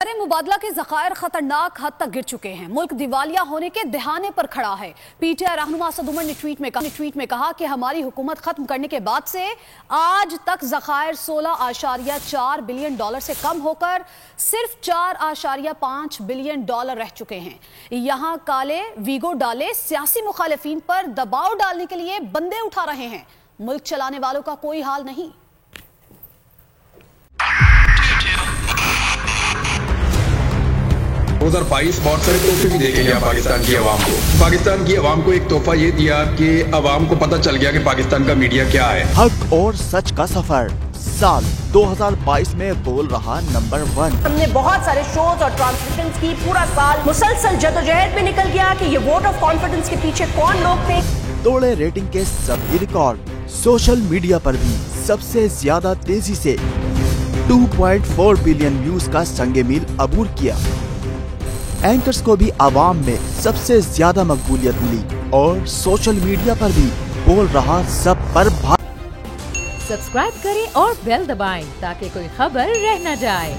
मुबादला के ज़खायर खतरनाक हद तक गिर चुके हैं। मुल्क दिवालिया होने के दहाने पर खड़ा है। पीटीआई रहनुमा असद उमर ने ट्वीट में कहा कि हमारी हुकूमत खत्म करने के बाद से आज तक ज़खायर 16.4 बिलियन डॉलर से कम होकर सिर्फ 4.5 बिलियन डॉलर रह चुके हैं। यहाँ काले वीगो डाले सियासी मुखालिफिन पर दबाव डालने के लिए बंदे उठा रहे हैं। मुल्क चलाने वालों का कोई हाल नहीं। 2022 बहुत सारे तोहफे भी देके गया पाकिस्तान की आवाम को। पाकिस्तान की आवाम को एक तोहफा ये दिया कि आवाम को पता चल गया कि पाकिस्तान का मीडिया क्या है। हक और सच का सफर साल 2022 में बोल रहा नंबर 1। हमने बहुत सारे शोज और ट्रांसमिशंस की। पूरा साल मुसलसल जदोजहद में निकल गया कि ये वोट ऑफ कॉन्फिडेंस के पीछे कौन लोग थे। तोड़े रेटिंग के सभी रिकॉर्ड। सोशल मीडिया पर भी सबसे ज्यादा तेजी से 2.4 बिलियन व्यूज का संगे मील अबूर किया। एंकर्स को भी आवाम में सबसे ज्यादा मकबूलियत मिली और सोशल मीडिया पर भी बोल रहा सब पर सब्सक्राइब करें और बेल दबाएं ताकि कोई खबर रह न जाए।